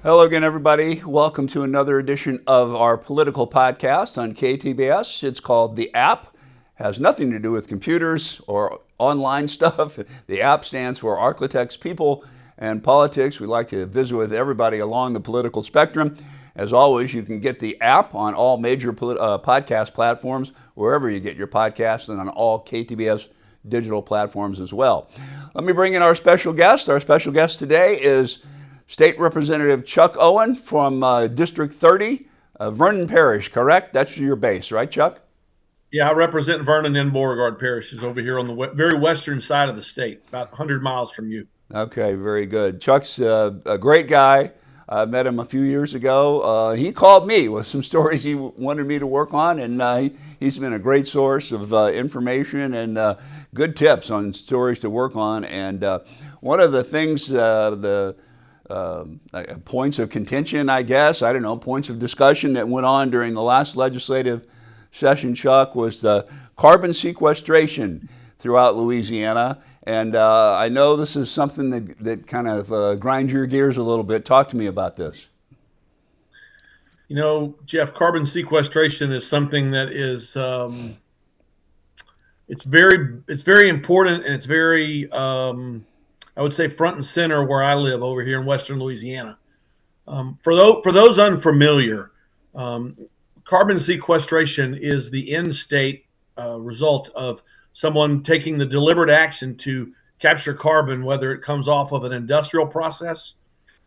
Hello again, everybody. Welcome to another edition of our political podcast on KTBS. It's called The App. Has nothing to do with computers or online stuff. The App stands for Arklatex People and Politics. We like to visit with everybody along the political spectrum. As always, you can get the app on all major podcast platforms, wherever you get your podcasts, and on all KTBS digital platforms as well. Let me bring in our special guest. Our special guest today is State Representative Chuck Owen from District 30, Vernon Parish, correct? That's your base, right, Chuck? Yeah, I represent Vernon and Beauregard parishes over here on the very western side of the state, about 100 miles from you. Okay, very good. Chuck's a great guy. I met him a few years ago. He called me with some stories he wanted me to work on, and he's been a great source of information and good tips on stories to work on. And one of the things, points of contention, I guess, I don't know, points of discussion that went on during the last legislative session, Chuck, was the carbon sequestration throughout Louisiana. And I know this is something that kind of grinds your gears a little bit. Talk to me about this. You know, Jeff, carbon sequestration is something that is, it's very important, and it's very, I would say, front and center where I live over here in western Louisiana. For those unfamiliar, carbon sequestration is the end state result of someone taking the deliberate action to capture carbon, whether it comes off of an industrial process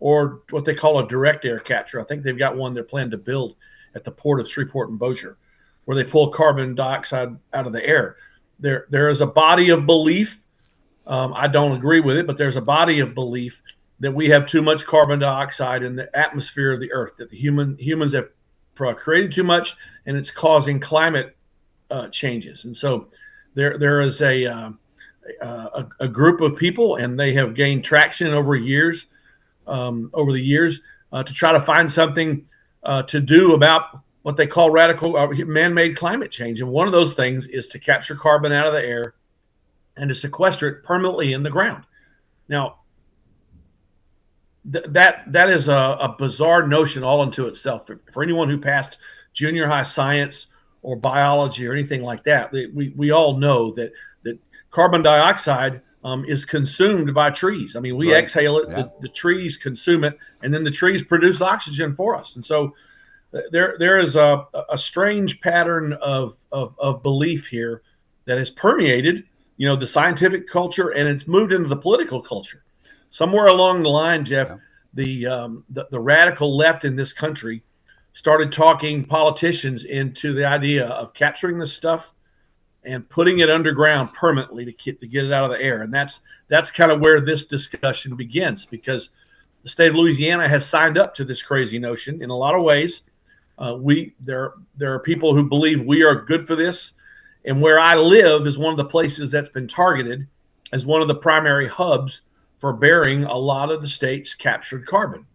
or what they call a direct air capture. I think they've got one they're planning to build at the port of Shreveport and Bossier, where they pull carbon dioxide out of the air. There is a body of belief. I don't agree with it, but there's a body of belief that we have too much carbon dioxide in the atmosphere of the earth, that the humans have created too much, and it's causing climate changes. And so there is a group of people, and they have gained traction over the years to try to find something to do about what they call radical man-made climate change. And one of those things is to capture carbon out of the air and to sequester it permanently in the ground. Now, that is a bizarre notion all unto itself. For anyone who passed junior high science or biology or anything like that, we all know that carbon dioxide is consumed by trees. I mean, we exhale it, yeah. The trees consume it, and then the trees produce oxygen for us. And so there is a strange pattern of belief here that has permeated, you know, the scientific culture, and it's moved into the political culture. Somewhere along the line, Jeff, yeah. the radical left in this country started talking politicians into the idea of capturing this stuff and putting it underground permanently to get it out of the air. And that's kind of where this discussion begins, because the state of Louisiana has signed up to this crazy notion in a lot of ways. There are people who believe we are good for this. And where I live is one of the places that's been targeted as one of the primary hubs for burying a lot of the state's captured carbon.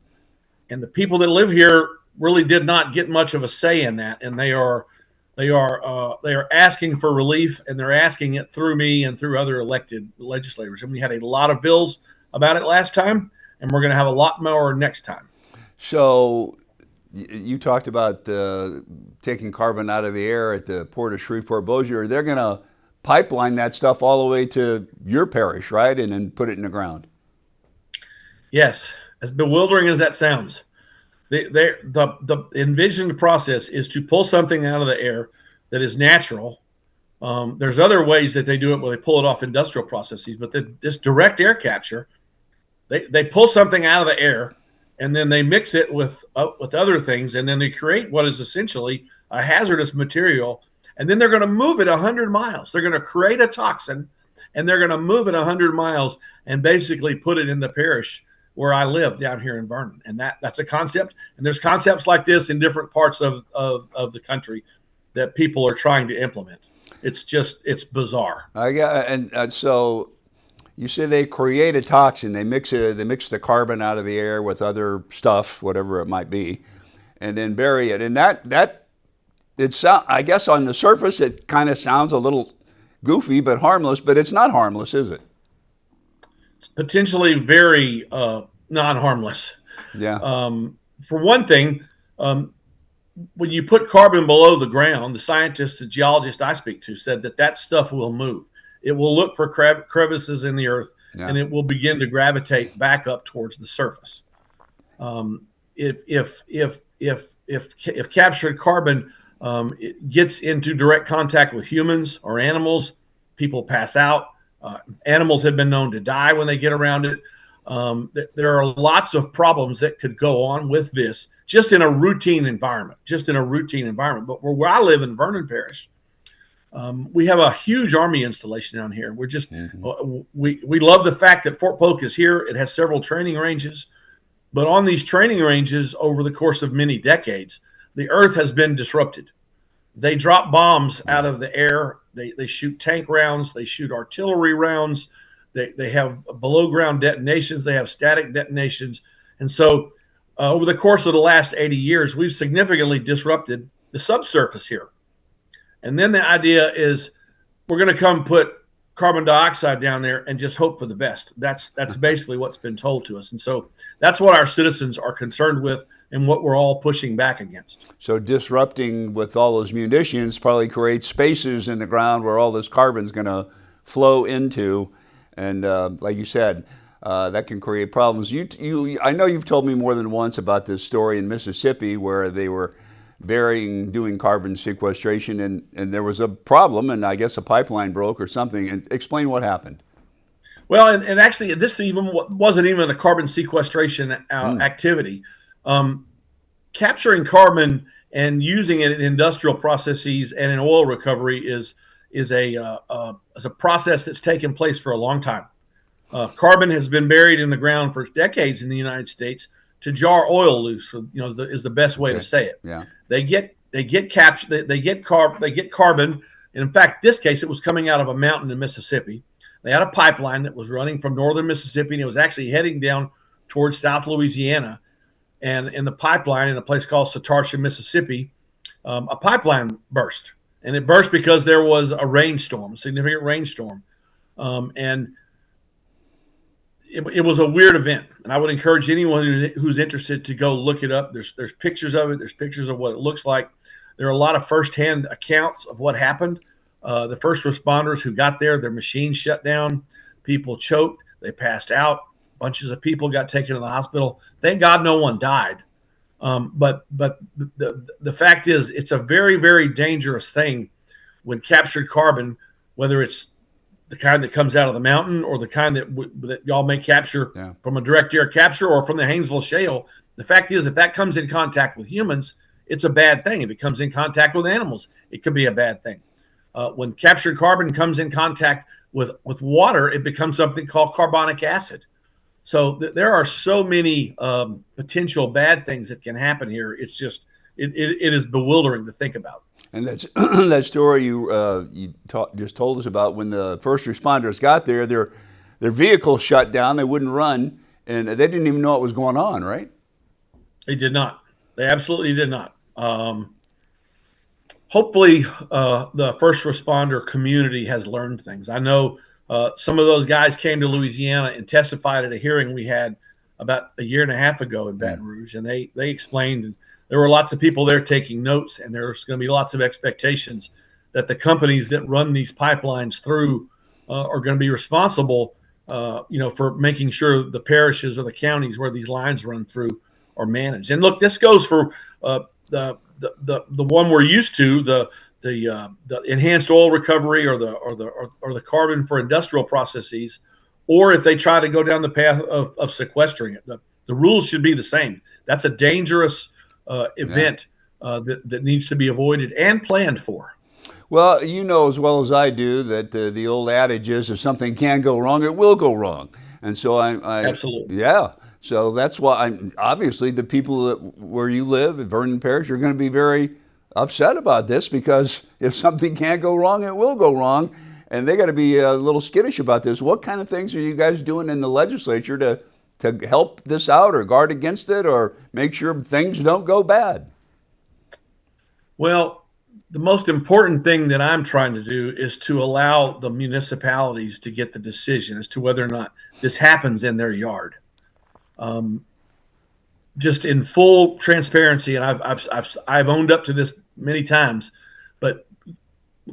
And the people that live here really did not get much of a say in that. And they are asking for relief, and they're asking it through me and through other elected legislators. And we had a lot of bills about it last time, and we're going to have a lot more next time. So you talked about taking carbon out of the air at the port of Shreveport, Bossier. They're going to pipeline that stuff all the way to your parish, right, and then put it in the ground. Yes, as bewildering as that sounds, the envisioned process is to pull something out of the air that is natural. There's other ways that they do it where they pull it off industrial processes, but this direct air capture, they pull something out of the air, and then they mix it with other things, and then they create what is essentially a hazardous material, and then they're going to move it 100 miles. They're going to create a toxin, and they're going to move it 100 miles and basically put it in the parish where I live down here in Vernon. And that's a concept, and there's concepts like this in different parts of the country that people are trying to implement. It's bizarre. So you say they create a toxin, they mix the carbon out of the air with other stuff, whatever it might be, and then bury it. And I guess on the surface it kind of sounds a little goofy, but harmless, but it's not harmless, is it? It's potentially very non-harmless. Yeah. For one thing, when you put carbon below the ground, the scientists, the geologists I speak to said that stuff will move. It will look for crevices in the earth, Yeah. and it will begin to gravitate back up towards the surface. If captured carbon it gets into direct contact with humans or animals, people pass out. Animals have been known to die when they get around it. There are lots of problems that could go on with this just in a routine environment, But where I live in Vernon Parish, we have a huge Army installation down here. We're just we love the fact that Fort Polk is here. It has several training ranges, but on these training ranges over the course of many decades, the earth has been disrupted. They drop bombs out of the air. They shoot tank rounds. They shoot artillery rounds. They have below ground detonations. They have static detonations. And so over the course of the last 80 years, we've significantly disrupted the subsurface here. And then the idea is we're going to come put carbon dioxide down there and just hope for the best. That's basically what's been told to us. And so that's what our citizens are concerned with and what we're all pushing back against. So disrupting with all those munitions probably creates spaces in the ground where all this carbon's going to flow into. And like you said, that can create problems. I know you've told me more than once about this story in Mississippi where they were doing carbon sequestration, and there was a problem, and I guess a pipeline broke or something. And explain what happened. Well, and actually, this wasn't even a carbon sequestration activity. Capturing carbon and using it in industrial processes and in oil recovery is a process that's taken place for a long time. Carbon has been buried in the ground for decades in the United States to jar oil loose, is the best way to say it. Yeah. They get carbon. And in fact, this case, it was coming out of a mountain in Mississippi. They had a pipeline that was running from northern Mississippi, and it was actually heading down towards South Louisiana. And in the pipeline, in a place called Satartia, Mississippi, a pipeline burst. And it burst because there was a significant rainstorm. And it was a weird event, and I would encourage anyone who's interested to go look it up. There's pictures of it. There's pictures of what it looks like. There are a lot of firsthand accounts of what happened. The first responders who got there, their machines shut down. People choked. They passed out. Bunches of people got taken to the hospital. Thank God no one died. But the fact is, it's a very, very dangerous thing when captured carbon, whether it's the kind that comes out of the mountain or the kind that y'all may capture from a direct air capture or from the Haynesville Shale. The fact is, if that comes in contact with humans, it's a bad thing. If it comes in contact with animals, it could be a bad thing. When captured carbon comes in contact with water, it becomes something called carbonic acid. So there are so many potential bad things that can happen here. It's just, it is bewildering to think about. And that's that story you just told us about when the first responders got there, their vehicle shut down. They wouldn't run, and they didn't even know what was going on, right? They did not. They absolutely did not. Hopefully, the first responder community has learned things. I know some of those guys came to Louisiana and testified at a hearing we had about a year and a half ago in Baton Rouge, and they explained. There were lots of people there taking notes, and there's going to be lots of expectations that the companies that run these pipelines through are going to be responsible, for making sure the parishes or the counties where these lines run through are managed. And look, this goes for the one we're used to, the enhanced oil recovery or the carbon for industrial processes, or if they try to go down the path of sequestering it. The rules should be the same. That's a dangerous event that needs to be avoided and planned for. Well, you know as well as I do that the old adage is if something can go wrong, it will go wrong. And so I Absolutely. Yeah. So that's why obviously the people where you live at Vernon Parish are going to be very upset about this, because if something can't go wrong, it will go wrong. And they got to be a little skittish about this. What kind of things are you guys doing in the legislature to help this out or guard against it or make sure things don't go bad? Well, the most important thing that I'm trying to do is to allow the municipalities to get the decision as to whether or not this happens in their yard. just in full transparency, and I've owned up to this many times, but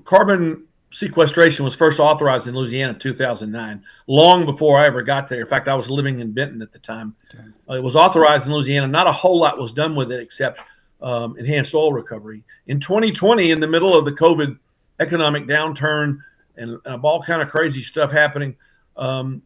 carbon sequestration was first authorized in Louisiana in 2009, long before I ever got there. In fact, I was living in Benton at the time. Okay. It was authorized in Louisiana. Not a whole lot was done with it except enhanced oil recovery. In 2020, in the middle of the COVID economic downturn and all kind of crazy stuff happening, the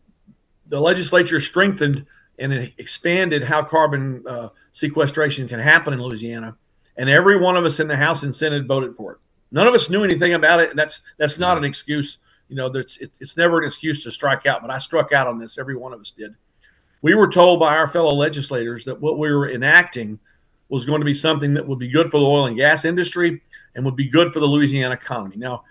legislature strengthened and it expanded how carbon sequestration can happen in Louisiana. And every one of us in the House and Senate voted for it. None of us knew anything about it, and that's not an excuse. You know, it's never an excuse to strike out, but I struck out on this. Every one of us did. We were told by our fellow legislators that what we were enacting was going to be something that would be good for the oil and gas industry and would be good for the Louisiana economy. Now,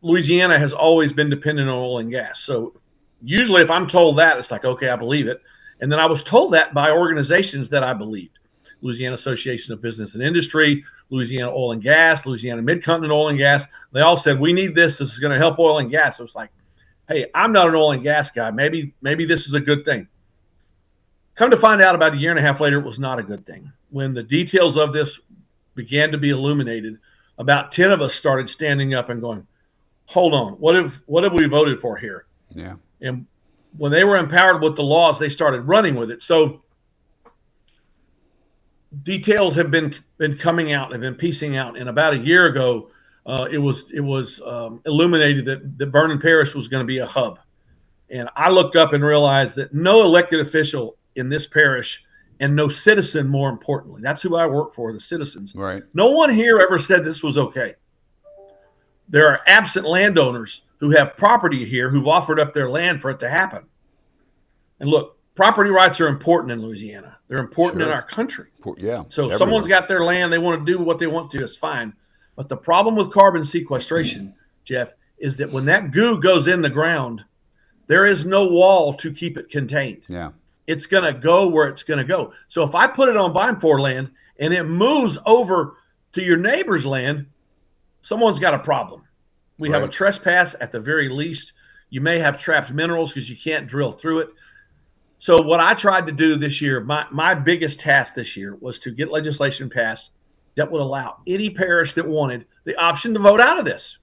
Louisiana has always been dependent on oil and gas. So usually if I'm told that, it's like, okay, I believe it. And then I was told that by organizations that I believed. Louisiana Association of Business and Industry, Louisiana Oil and Gas, Louisiana Mid-Continent Oil and Gas. They all said, we need this. This is going to help oil and gas. So it's like, hey, I'm not an oil and gas guy. Maybe this is a good thing. Come to find out about a year and a half later, it was not a good thing. When the details of this began to be illuminated, about 10 of us started standing up and going, hold on, what have we voted for here? Yeah. And when they were empowered with the laws, they started running with it. So details have been coming out, have been piecing out. And about a year ago, it was illuminated that Vernon Parish was going to be a hub. And I looked up and realized that no elected official in this parish and no citizen, more importantly, that's who I work for, the citizens. Right. No one here ever said this was okay. There are absent landowners who have property here who've offered up their land for it to happen. And look, property rights are important in Louisiana. They're important in our country. Yeah. So if someone's got their land, they want to do what they want to, it's fine. But the problem with carbon sequestration, Jeff, is that when that goo goes in the ground, there is no wall to keep it contained. Yeah. It's going to go where it's going to go. So if I put it on Beimfohr land and it moves over to your neighbor's land, someone's got a problem. We have a trespass at the very least. You may have trapped minerals because you can't drill through it. So what I tried to do this year, my biggest task this year was to get legislation passed that would allow any parish that wanted the option to vote out of this.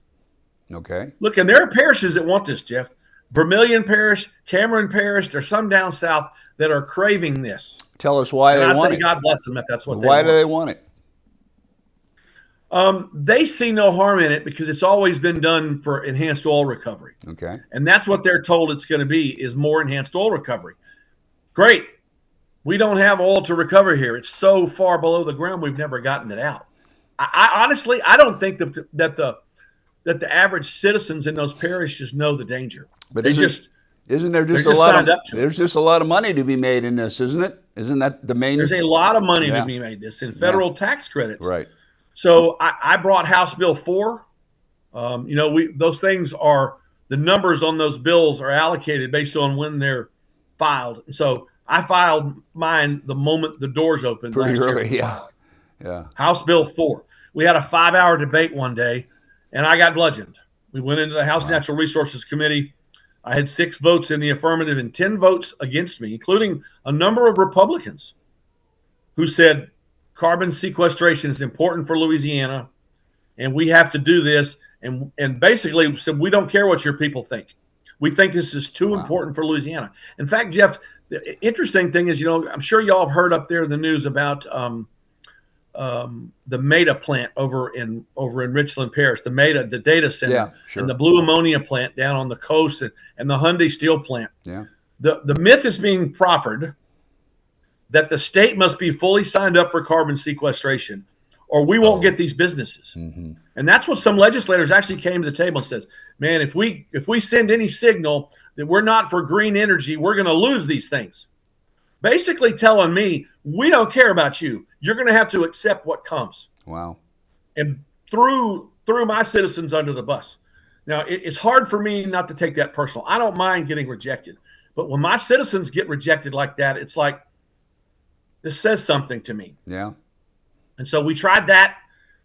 Okay. Look, and there are parishes that want this, Jeff. Vermilion Parish, Cameron Parish, there's some down south that are craving this. Tell us why they want it. God bless them if that's what they want. Why want. do they want it? They see no harm in it because it's always been done for enhanced oil recovery. Okay. And that's what they're told it's going to be, is more enhanced oil recovery. Great. We don't have oil to recover here. It's so far below the ground, we've never gotten it out. I honestly, I don't think that the average citizens in those parishes know the danger. But isn't there just a lot of there's just a lot of money to be made in this, isn't it? Isn't that the main? There's a lot of money to be made this in federal tax credits. Right. So I brought House Bill 4. Those things are, the numbers on those bills are allocated based on when they're filed. And so I filed mine the moment the doors opened. Pretty early, yeah. House Bill 4. We had a 5-hour debate one day, and I got bludgeoned. We went into the House Natural Resources Committee. I had 6 votes in the affirmative and 10 votes against me, including a number of Republicans who said carbon sequestration is important for Louisiana, and we have to do this. And basically said, we don't care what your people think. We think this is too important for Louisiana. In fact, Jeff, the interesting thing is, I'm sure y'all have heard up there in the news about the Meta plant over in Richland Parish, the data center, and the blue ammonia plant down on the coast, and the Hyundai steel plant. Yeah. The myth is being proffered that the state must be fully signed up for carbon sequestration, or we won't get these businesses. Mm-hmm. And that's what some legislators actually came to the table and says, man, if we send any signal that we're not for green energy, we're going to lose these things. Basically telling me, we don't care about you. You're going to have to accept what comes. Wow. And threw my citizens under the bus. Now, it's hard for me not to take that personal. I don't mind getting rejected. But when my citizens get rejected like that, it's like, this says something to me. Yeah. And so we tried that.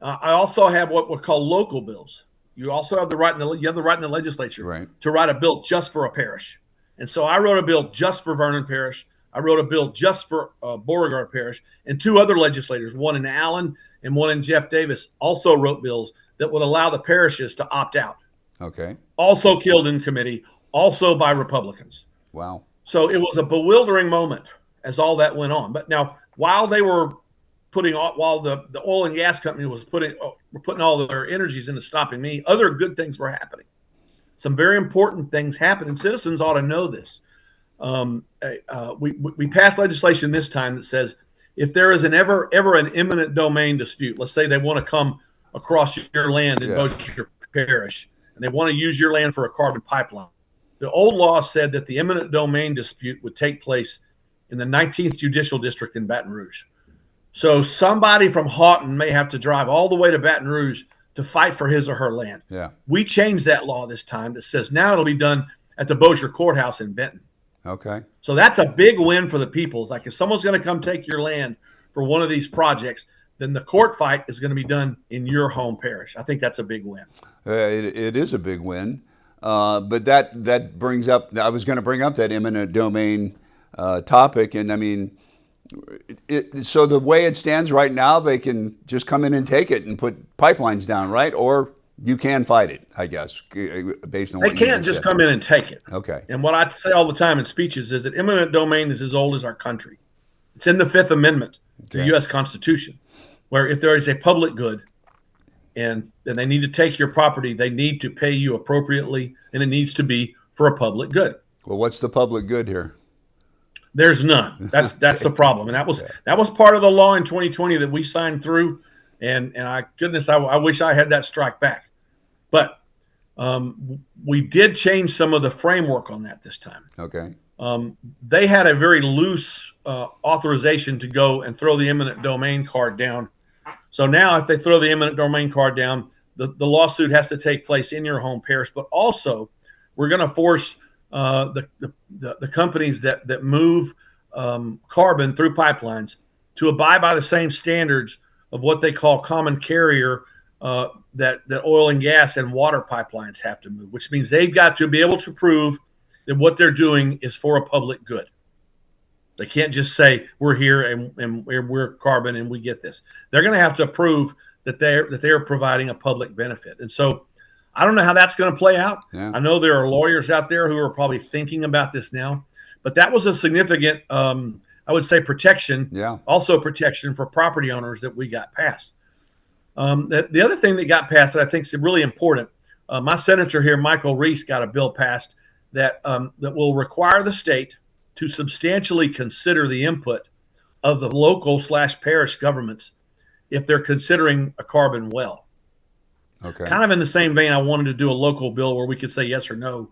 I also have what were called local bills. You also have the right in the legislature to write a bill just for a parish. And so I wrote a bill just for Vernon Parish, I wrote a bill just for Beauregard Parish, and two other legislators, one in Allen and one in Jeff Davis, also wrote bills that would allow the parishes to opt out. Okay. Also killed in committee, also by Republicans. Wow. So it was a bewildering moment as all that went on. But now, while they were while the oil and gas company was putting all of their energies into stopping me, other good things were happening. Some very important things happened, and citizens ought to know this. We passed legislation this time that says if there is ever an eminent domain dispute, let's say they want to come across your land in Beimfohr Parish, and they want to use your land for a carbon pipeline. The old law said that the eminent domain dispute would take place in the 19th Judicial District in Baton Rouge. So somebody from Houghton may have to drive all the way to Baton Rouge to fight for his or her land. Yeah. We changed that law this time that says now it'll be done at the Beimfohr Courthouse in Benton. Okay. So that's a big win for the people. It's like if someone's going to come take your land for one of these projects, then the court fight is going to be done in your home parish. I think that's a big win. It is a big win. But that brings up, I was going to bring up that eminent domain topic. And I mean, so the way it stands right now, they can just come in and take it and put pipelines down, right? Or you can fight it, I guess, based on what they can't just come in and take it. Okay. And what I say all the time in speeches is that eminent domain is as old as our country. It's in the Fifth Amendment to the U.S. Constitution, where if there is a public good and they need to take your property, they need to pay you appropriately, and it needs to be for a public good. Well, what's the public good here? There's none. That's the problem, and that was part of the law in 2020 that we signed through. And I wish I had that strike back, but we did change some of the framework on that this time. Okay. They had a very loose authorization to go and throw the eminent domain card down. So now, if they throw the eminent domain card down, the lawsuit has to take place in your home parish. But also, we're going to force the companies that move carbon through pipelines to abide by the same standards of what they call common carrier that oil and gas and water pipelines have to move, which means they've got to be able to prove that what they're doing is for a public good. They can't just say we're here and we're carbon and we get this. They're going to have to prove that they're providing a public benefit. And so I don't know how that's going to play out. Yeah. I know there are lawyers out there who are probably thinking about this now, but that was a significant, I would say, protection. Yeah. Also protection for property owners that we got passed. The other thing that got passed that I think is really important, my senator here, Michael Reese, got a bill passed that will require the state to substantially consider the input of the local/parish governments if they're considering a carbon well. Okay. Kind of in the same vein, I wanted to do a local bill where we could say yes or no.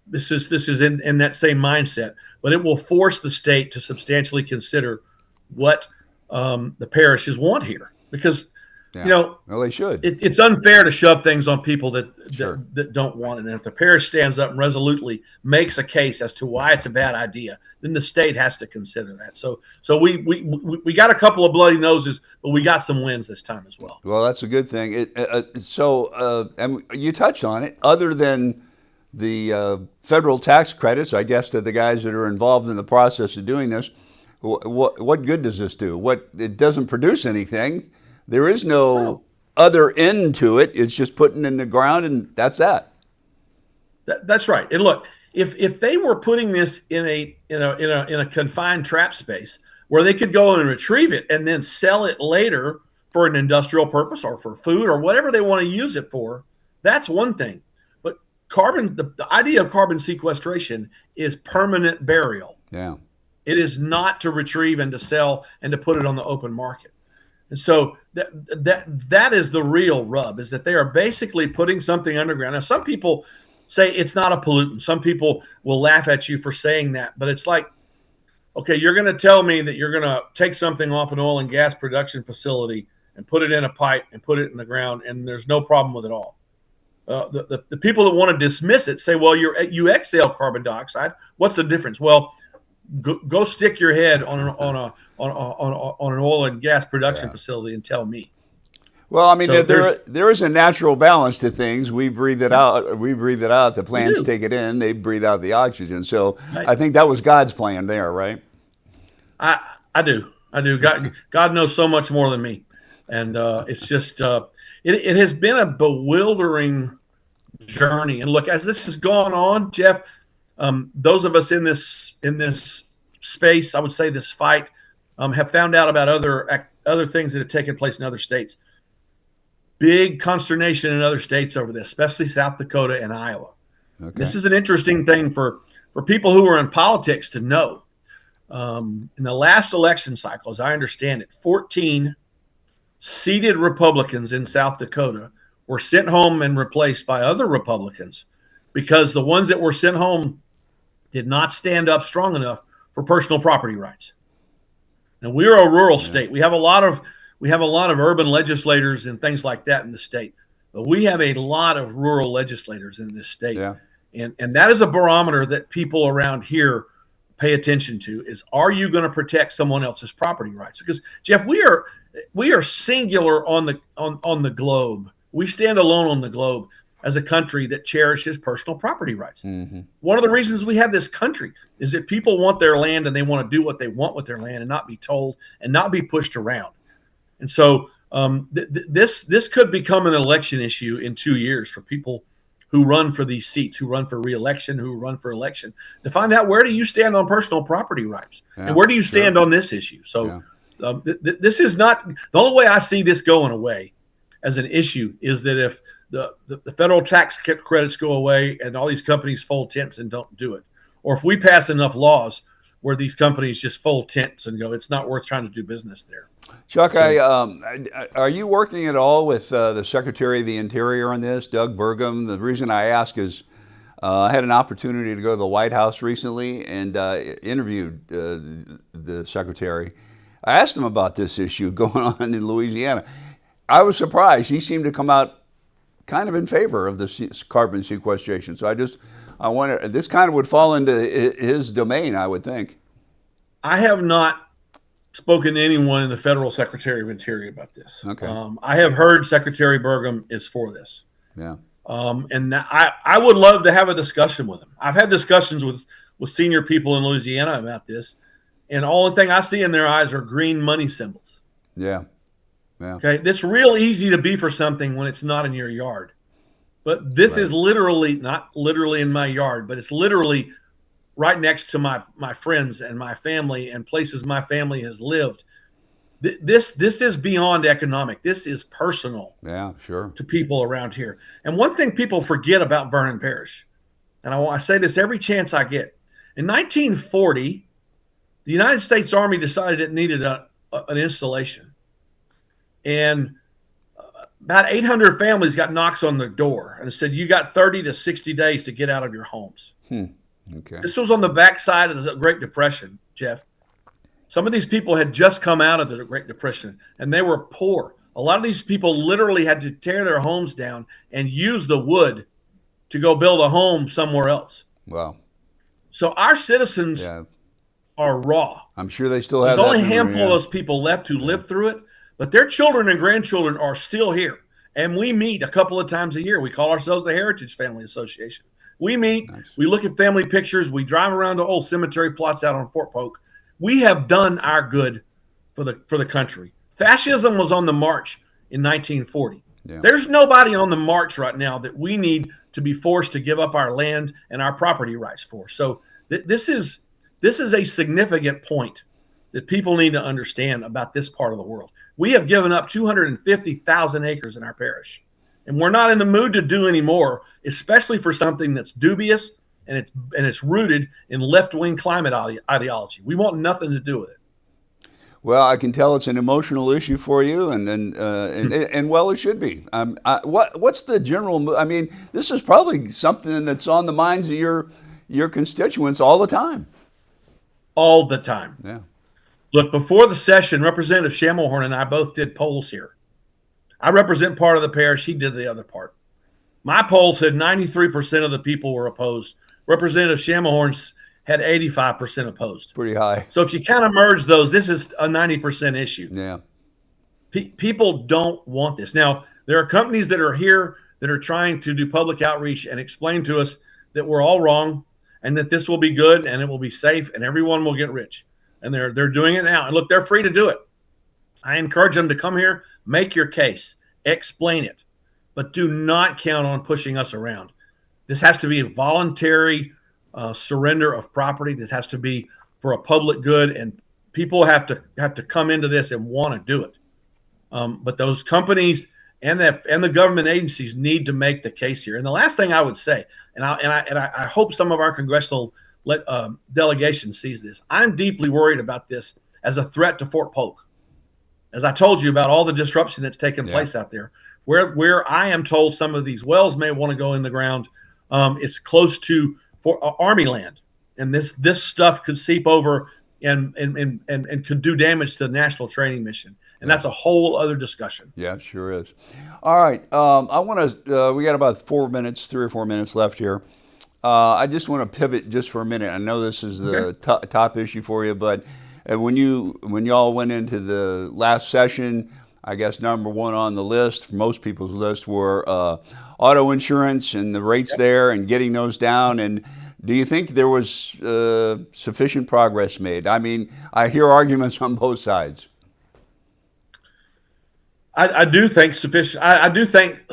This is in that same mindset, but it will force the state to substantially consider what the parishes want here, because well, they should. It's unfair to shove things on people Sure. that don't want it. And if the parish stands up and resolutely makes a case as to why it's a bad idea, then the state has to consider that. So we got a couple of bloody noses, but we got some wins this time as well. Well, that's a good thing. And you touched on it. Other than the federal tax credits, I guess, to the guys that are involved in the process of doing this, what good does this do? It doesn't produce anything. There is no other end to it. It's just putting in the ground, and that's that. That's right. And look, if they were putting this in a confined trap space where they could go and retrieve it and then sell it later for an industrial purpose or for food or whatever they want to use it for, that's one thing. But the idea of carbon sequestration is permanent burial. Yeah. It is not to retrieve and to sell and to put it on the open market. And so that is the real rub, is that they are basically putting something underground. Now, some people say it's not a pollutant. Some people will laugh at you for saying that. But it's like, okay, you're going to tell me that you're going to take something off an oil and gas production facility and put it in a pipe and put it in the ground, and there's no problem with it all. The people that want to dismiss it say, well, you exhale carbon dioxide. What's the difference? Well, go stick your head on an oil and gas production facility and tell me. Well, I mean, So there is a natural balance to things. We breathe it out. We breathe it out. The plants do. take it in. They breathe out the oxygen. So Right. I think that was God's plan there, right? I do. God knows so much more than me, and it's just it has been a bewildering journey. And look, as this has gone on, Jeff, those of us in this space, I would say this fight, have found out about other things that have taken place in other states. Big consternation in other states over this, especially South Dakota and Iowa. Okay. This is an interesting thing for people who are in politics to know. In the last election cycle, as I understand it, 14 seated Republicans in South Dakota were sent home and replaced by other Republicans because the ones that were sent home did not stand up strong enough for personal property rights. Now, we're a rural state. We have a lot of urban legislators and things like that in the state, but we have a lot of rural legislators in this state. Yeah. And that is a barometer that people around here pay attention to is, are you going to protect someone else's property rights? Because, Jeff, we are singular on the globe. We stand alone on the globe as a country that cherishes personal property rights. Mm-hmm. One of the reasons we have this country is that people want their land and they want to do what they want with their land and not be told and not be pushed around. And so this could become an election issue in 2 years for people who run for these seats, who run for re-election, who run for election, to find out, where do you stand on personal property rights? Yeah, and where do you stand on this issue? So this is not – the only way I see this going away as an issue is that if the federal tax credits go away and all these companies fold tents and don't do it, or if we pass enough laws where these companies just fold tents and go, it's not worth trying to do business there. Chuck, are you working at all with the Secretary of the Interior on this, Doug Burgum? The reason I ask is I had an opportunity to go to the White House recently and interviewed the Secretary. I asked him about this issue going on in Louisiana. I was surprised. He seemed to come out kind of in favor of the carbon sequestration. So I wonder, this kind of would fall into his domain, I would think. I have not spoken to anyone in the federal Secretary of Interior about this. Okay. I have heard Secretary Burgum is for this. Yeah. And I would love to have a discussion with him. I've had discussions with senior people in Louisiana about this, and all the thing I see in their eyes are green money symbols. Yeah. Yeah. Okay. It's real easy to be for something when it's not in your yard. But this is literally, not literally in my yard, but it's literally right next to my friends and my family and places my family has lived. This is beyond economic. This is personal. Yeah, sure. To people around here. And one thing people forget about Vernon Parish, and I say this every chance I get. In 1940, the United States Army decided it needed an installation. And about 800 families got knocks on their door and said, you got 30 to 60 days to get out of your homes. Okay. This was on the backside of the Great Depression, Jeff. Some of these people had just come out of the Great Depression, and they were poor. A lot of these people literally had to tear their homes down and use the wood to go build a home somewhere else. Wow. So our citizens are raw. I'm sure they still have There's only a handful of those people left who lived through it, but their children and grandchildren are still here. And we meet a couple of times a year. We call ourselves the Heritage Family Association. We meet, we look at family pictures, we drive around to old cemetery plots out on Fort Polk. We have done our good for the country. Fascism was on the march in 1940. Yeah. There's nobody on the march right now that we need to be forced to give up our land and our property rights for. So this is a significant point that people need to understand about this part of the world. We have given up 250,000 acres in our parish, and we're not in the mood to do any more, especially for something that's dubious and it's rooted in left-wing climate ideology. We want nothing to do with it. Well, I can tell it's an emotional issue for you, and well, it should be. What's the general? I mean, this is probably something that's on the minds of your constituents all the time. All the time. Yeah. Look, before the session, Representative Shammelhorn and I both did polls here. I represent part of the parish. He did the other part. My poll said 93% of the people were opposed. Representative Shammelhorn's had 85% opposed. Pretty high. So if you kind of merge those, this is a 90% issue. Yeah. People don't want this. Now, there are companies that are here that are trying to do public outreach and explain to us that we're all wrong and that this will be good and it will be safe and everyone will get rich. And they're doing it now. And look, they're free to do it. I encourage them to come here, make your case, explain it, but do not count on pushing us around. This has to be a voluntary surrender of property. This has to be for a public good, and people have to come into this and want to do it. But those companies and the government agencies need to make the case here. And the last thing I would say, and I hope some of our congressional delegation sees this. I'm deeply worried about this as a threat to Fort Polk. As I told you about all the disruption that's taken place out there, where I am told some of these wells may want to go in the ground, it's close to Army land, and this stuff could seep over and could do damage to the national training mission, and that's a whole other discussion. Yeah, sure is. All right, I want to. We got about 3 or 4 minutes left here. I just want to pivot just for a minute. I know this is the top issue for you, but when y'all went into the last session, I guess number one on the list, most people's list, were auto insurance and the rates there and getting those down. And do you think there was sufficient progress made? I mean, I hear arguments on both sides. I do think sufficient. I do think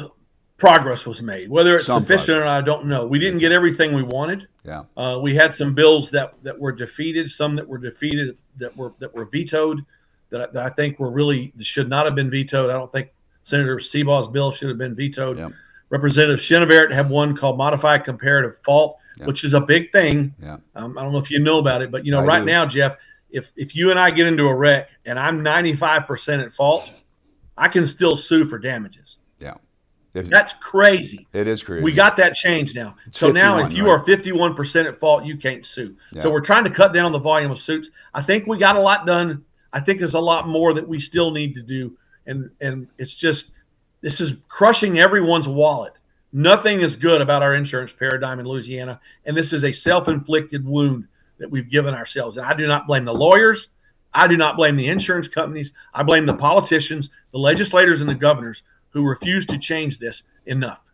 progress was made. Whether it's sufficient or not, I don't know. We didn't get everything we wanted. Yeah. We had some bills that were defeated, some that were defeated that were vetoed, that I think were really should not have been vetoed. I don't think Senator Sebaugh's bill should have been vetoed. Yeah. Representative Chenevert had one called modified comparative fault, which is a big thing. Yeah. I don't know if you know about it, but right now, Jeff, if you and I get into a wreck and I'm 95% at fault, I can still sue for damages. Yeah. That's crazy. It is crazy. We got that changed now. So now if you are 51% at fault, you can't sue. Yeah. So we're trying to cut down the volume of suits. I think we got a lot done. I think there's a lot more that we still need to do. And it's just, this is crushing everyone's wallet. Nothing is good about our insurance paradigm in Louisiana. And this is a self-inflicted wound that we've given ourselves. And I do not blame the lawyers. I do not blame the insurance companies. I blame the politicians, the legislators, and the governors who refuse to change this enough.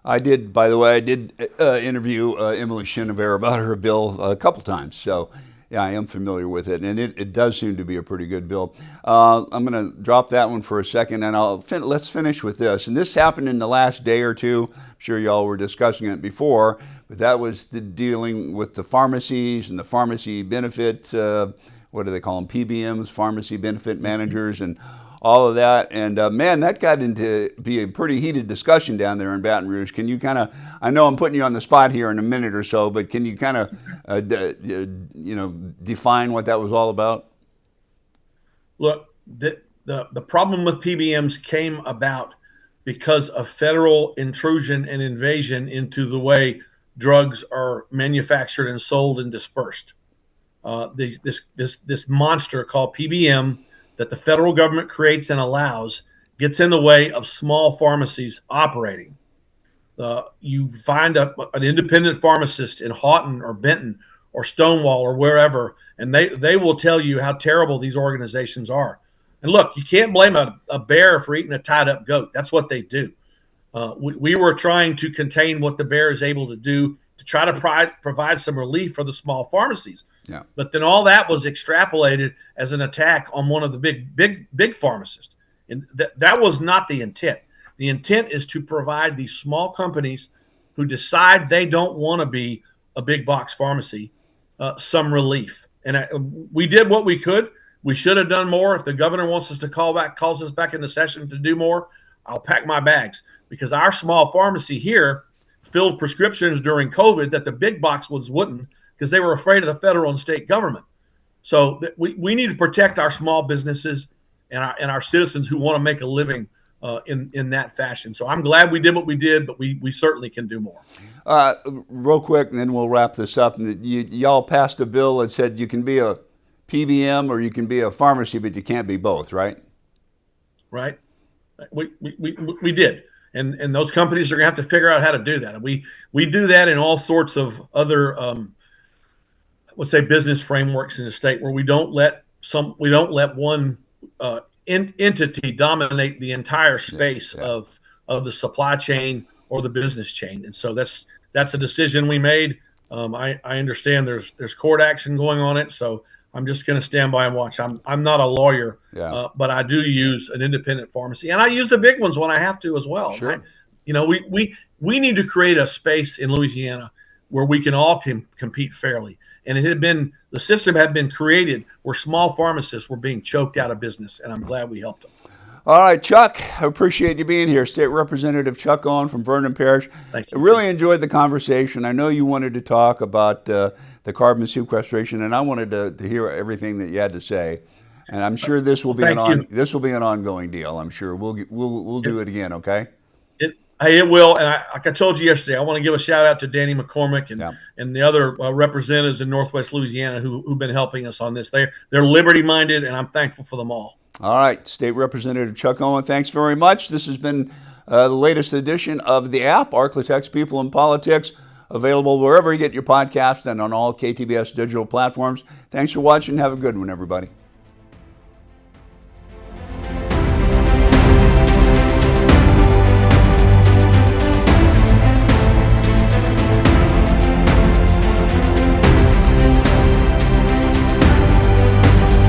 I did, by the way, interview Emily Chenevert about her bill a couple times. So, yeah, I am familiar with it, and it does seem to be a pretty good bill. I'm going to drop that one for a second, and let's finish with this. And this happened in the last day or two. I'm sure y'all were discussing it before, but that was dealing with the pharmacies and the pharmacy benefit, what do they call them, PBMs, pharmacy benefit managers, and all of that. And man, that got into be a pretty heated discussion down there in Baton Rouge. Can you kind of, I know I'm putting you on the spot here in a minute or so, but can you kind of, define what that was all about? Look, the problem with PBMs came about because of federal intrusion and invasion into the way drugs are manufactured and sold and dispersed. This monster called PBM that the federal government creates and allows gets in the way of small pharmacies operating. You find an independent pharmacist in Houghton or Benton or Stonewall or wherever, and they will tell you how terrible these organizations are. And look, you can't blame a bear for eating a tied up goat. That's what they do. We were trying to contain what the bear is able to do to try to provide some relief for the small pharmacies. Yeah. But then all that was extrapolated as an attack on one of the big pharmacists. And that was not the intent. The intent is to provide these small companies who decide they don't want to be a big box pharmacy some relief. And we did what we could. We should have done more. If the governor wants us to calls us back into session to do more, I'll pack my bags, because our small pharmacy here filled prescriptions during COVID that the big box ones wouldn't, because they were afraid of the federal and state government. So we need to protect our small businesses and our citizens who want to make a living in that fashion. So I'm glad we did what we did, but we certainly can do more. Real quick, and then we'll wrap this up. Y'all passed a bill that said you can be a PBM or you can be a pharmacy, but you can't be both, right? Right. We did. And those companies are going to have to figure out how to do that. And we do that in all sorts of other, let's say, business frameworks in the state, where we don't let one entity dominate the entire space Yeah. of the supply chain or the business chain. And so that's a decision we made. I understand there's court action going on it, so I'm just going to stand by and watch. I'm not a lawyer, Yeah. but I do use an independent pharmacy, and I use the big ones when I have to as well. Sure. We need to create a space in Louisiana where we can all compete fairly. And the system had been created where small pharmacists were being choked out of business, and I'm glad we helped them. All right, Chuck, I appreciate you being here. State Representative Chuck Owen from Vernon Parish. Thank you. I really enjoyed the conversation. I know you wanted to talk about the carbon sequestration, and I wanted to hear everything that you had to say. And I'm sure this will be an ongoing deal. I'm sure we'll do it again. Okay. It will, and like I told you yesterday, I want to give a shout out to Danny McCormick and the other representatives in Northwest Louisiana who've been helping us on this. They're liberty minded, and I'm thankful for them all. All right, State Representative Chuck Owen, thanks very much. This has been the latest edition of the APP-Arklatex People and Politics, available wherever you get your podcast and on all KTBS digital platforms. Thanks for watching. Have a good one, everybody.